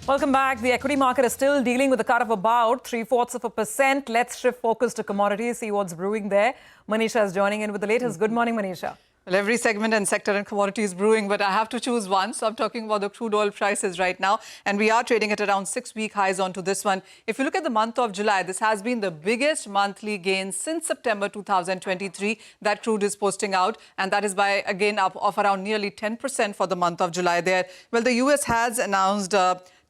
Welcome back. The equity market is still dealing with a cut of about 0.75%. Let's shift focus to commodities, see what's brewing there. Manisha is joining in with the latest. Good morning, Manisha. Well, every segment and sector and commodity is brewing, but I have to choose one. So I'm talking about the crude oil prices right now. And we are trading at around 6-week highs onto this one. If you look at the month of July, this has been the biggest monthly gain since September 2023 that crude is posting out. And that is by, again, up of around nearly 10% for the month of July there. Well, the US has announced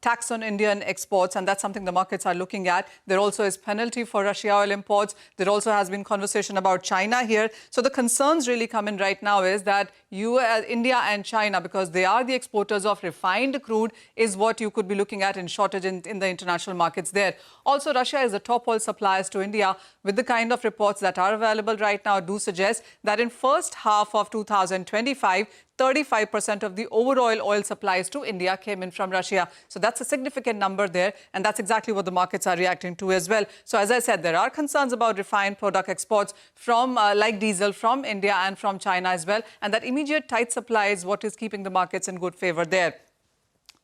tax on Indian exports, and that's something the markets are looking at. There also is penalty for Russia oil imports. There also has been conversation about China here. So the concerns really come in right now is that India and China, because they are the exporters of refined crude, is what you could be looking at in shortage in the international markets there. Also, Russia is the top oil suppliers to India, with the kind of reports that are available right now do suggest that in first half of 2025, 35% of the overall oil supplies to India came in from Russia. So that's a significant number there, and that's exactly what the markets are reacting to as well. So as I said, there are concerns about refined product exports from like diesel from India and from China as well, and that immediate tight supply is what is keeping the markets in good favor there.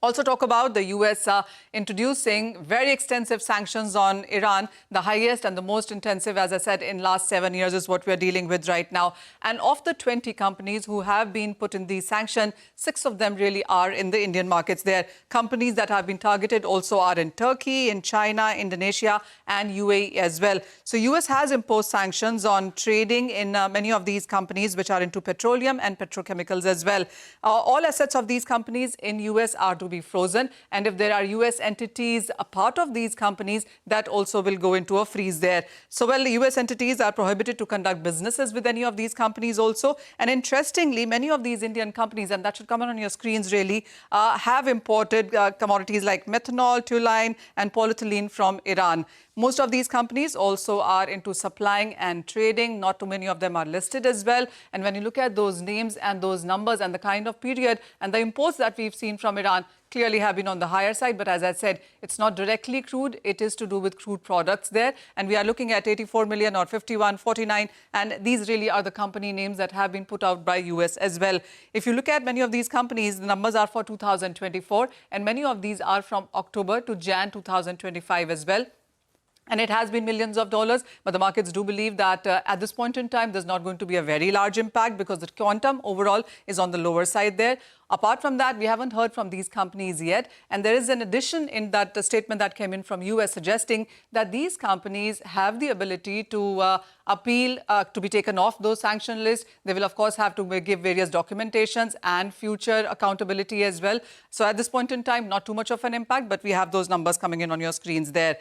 Also talk about the US introducing very extensive sanctions on Iran. The highest and the most intensive, as I said, in last 7 years is what we're dealing with right now. And of the 20 companies who have been put in these sanctions, 6 of them really are in the Indian markets there. Companies that have been targeted also are in Turkey, in China, Indonesia and UAE as well. So US has imposed sanctions on trading in many of these companies which are into petroleum and petrochemicals as well. All assets of these companies in US are to be frozen, and if there are US entities a part of these companies, that also will go into a freeze there. So, well, the US entities are prohibited to conduct businesses with any of these companies also. And interestingly, many of these Indian companies, and that should come on your screens really, have imported commodities like methanol, toluene and polyethylene from Iran. Most of these companies also are into supplying and trading. Not too many of them are listed as well. And when you look at those names and those numbers and the kind of period and the imports that we've seen from Iran, clearly have been on the higher side. But as I said, it's not directly crude. It is to do with crude products there. And we are looking at 84 million or 51, 49. And these really are the company names that have been put out by US as well. If you look at many of these companies, the numbers are for 2024. And many of these are from October to Jan 2025 as well. And it has been millions of dollars, but the markets do believe that at this point in time, there's not going to be a very large impact because the quantum overall is on the lower side there. Apart from that, we haven't heard from these companies yet. And there is an addition in that statement that came in from US suggesting that these companies have the ability to appeal to be taken off those sanction lists. They will, of course, have to give various documentations and future accountability as well. So at this point in time, not too much of an impact, but we have those numbers coming in on your screens there.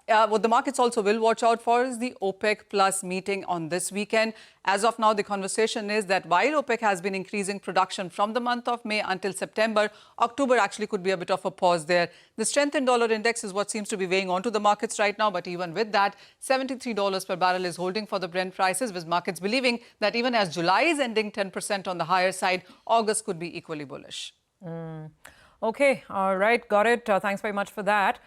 What the markets also will watch out for is the OPEC Plus meeting on this weekend. As of now, the conversation is that while OPEC has been increasing production from the month of May until September, October actually could be a bit of a pause there. The strength in dollar index is what seems to be weighing onto the markets right now. But even with that, $73 per barrel is holding for the Brent prices, with markets believing that even as July is ending 10% on the higher side, August could be equally bullish. Okay. All right. Got it. Thanks very much for that.